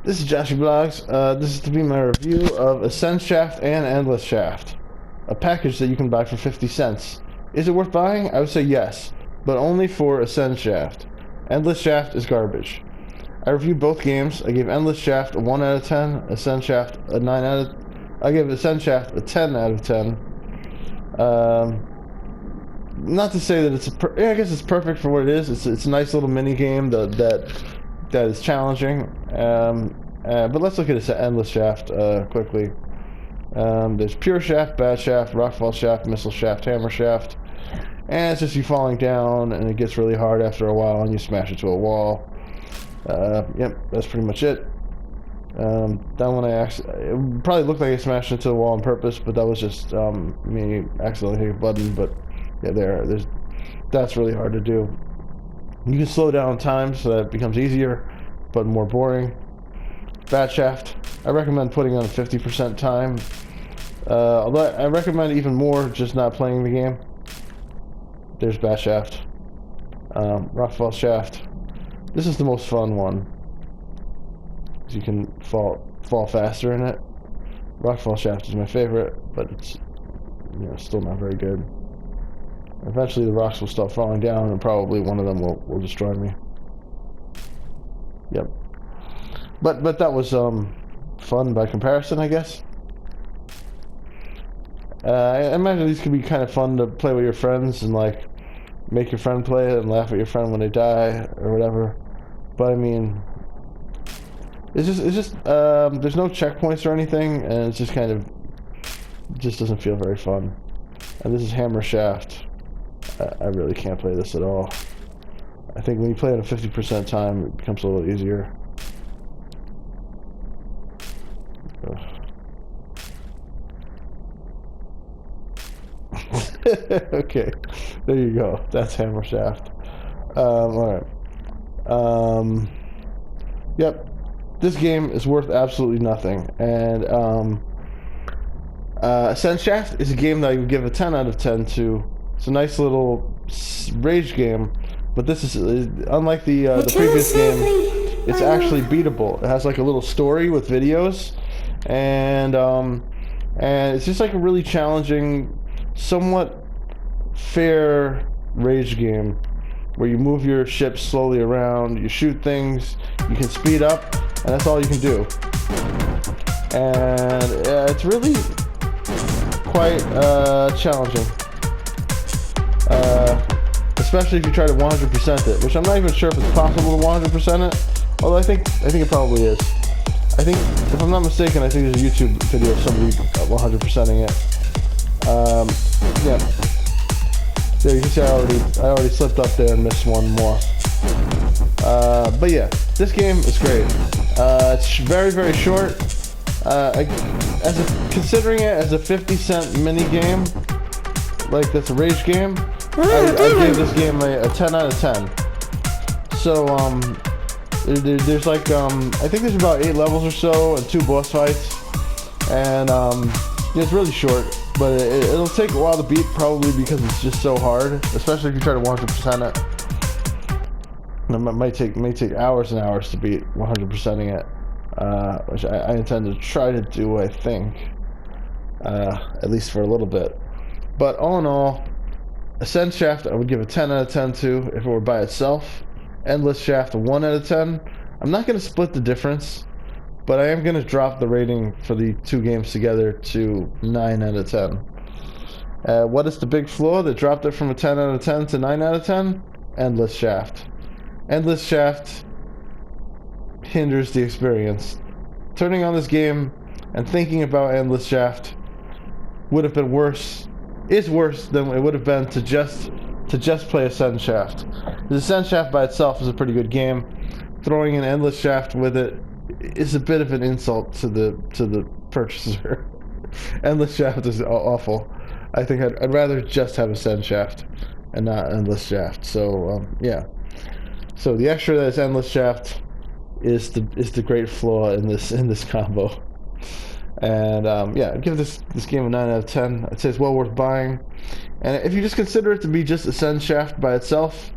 This is Joshy Blogs. This is to be my review of Ascendshaft and Ascendshaft, a package that you can buy for 50 cents. Is it worth buying? I would say yes, but only for Ascendshaft. Ascendshaft is garbage. I reviewed both games. I gave Ascendshaft a 1 out of 10, Ascendshaft a 9 out of... I gave Ascendshaft a 10 out of 10. Not to say that it's I guess it's perfect for what it is. It's a nice little mini game that is challenging. But let's look at this Ascendshaft quickly. There's Pure Shaft, Bad Shaft, Rockfall Shaft, Missile Shaft, Hammer Shaft, and it's just you falling down, and it gets really hard after a while, and you smash into a wall. Yep, that's pretty much it. That one it probably looked like I smashed into the wall on purpose, but that was just me accidentally hitting a button. But yeah, that's really hard to do. You can slow down time so that it becomes easier, but more boring. Bad Shaft, I recommend putting on 50% time. Although I recommend even more just not playing the game. There's Bad Shaft. Rockfall Shaft. This is the most fun one. You can fall faster in it. Rockfall Shaft is my favorite, but it's still not very good. Eventually the rocks will start falling down, and probably one of them will destroy me. Yep. But that was fun by comparison, I guess. I imagine these could be kind of fun to play with your friends and like make your friend play it and laugh at your friend when they die or whatever. But I mean, it's just there's no checkpoints or anything, and it's just kind of just doesn't feel very fun. And this is Hammer Shaft. I really can't play this at all. I think when you play it at 50% time, it becomes a little easier. Okay, there you go. That's Hammer Shaft. Alright. Yep. This game is worth absolutely nothing. And Ascendshaft is a game that I would give a 10 out of 10 to. It's a nice little rage game, but this is unlike the previous game. It's actually beatable. It has like a little story with videos, and it's just like a really challenging, somewhat fair rage game where you move your ship slowly around, you shoot things, you can speed up, and that's all you can do. And it's really quite challenging. Especially if you try to 100% it, which I'm not even sure if it's possible to 100% it. Although I think it probably is. I think, if I'm not mistaken, I think there's a YouTube video of somebody 100%ing it. Yeah. There you can see I already slipped up there and missed one more. But yeah, this game is great. It's very, very short. Considering it as a 50-cent mini game, like that's a rage game, I gave this game a 10 out of 10. So there's like I think there's about 8 levels or so and 2 boss fights, and it's really short, but it'll take a while to beat, probably because it's just so hard, especially if you try to 100% it. It may take hours and hours to beat 100%ing it, which I intend to try to do, I think, at least for a little bit. But all in all, Ascendshaft I would give a 10 out of 10 to if it were by itself. Ascendshaft a 1 out of 10. I'm not going to split the difference, but I am going to drop the rating for the two games together to 9 out of 10. What is the big flaw that dropped it from a 10 out of 10 to 9 out of 10? Ascendshaft. Ascendshaft hinders the experience. Turning on this game and thinking about Ascendshaft would have been worse. Is worse than it would have been to just play Ascendshaft. The Ascendshaft by itself is a pretty good game. Throwing an Ascendshaft with it is a bit of an insult to the purchaser. Ascendshaft is awful. I think I'd rather just have Ascendshaft and not Ascendshaft. So yeah. So the extra that is Ascendshaft is the great flaw in this combo. And yeah, I'd give this game a 9 out of 10. I'd say it's well worth buying. And if you just consider it to be just Ascendshaft by itself,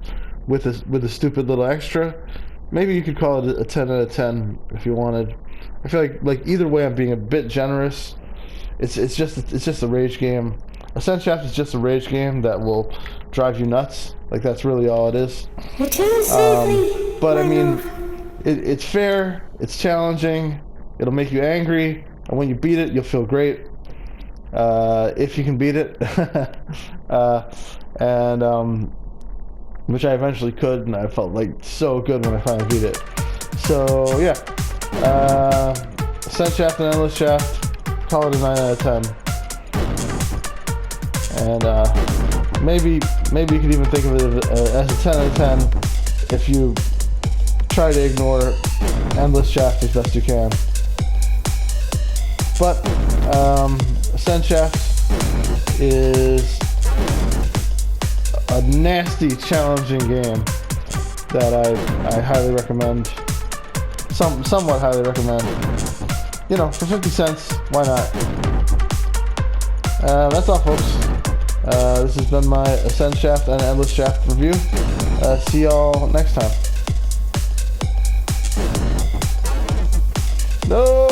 with a stupid little extra, maybe you could call it a 10 out of 10 if you wanted. I feel like either way I'm being a bit generous. It's just a rage game. Ascendshaft is just a rage game that will drive you nuts. Like, that's really all it is. But I mean, it's fair, it's challenging, it'll make you angry, and when you beat it, you'll feel great. If you can beat it. Which I eventually could, and I felt like so good when I finally beat it. So yeah, Ascendshaft and Ascendshaft, call it a 9 out of 10. And maybe you could even think of it as a 10 out of 10 if you try to ignore Ascendshaft as best you can. But Ascendshaft is a nasty, challenging game that I highly recommend. Somewhat highly recommend. You know, for 50 cents, why not? That's all, folks. This has been my Ascendshaft and Ascendshaft review. See y'all next time. No!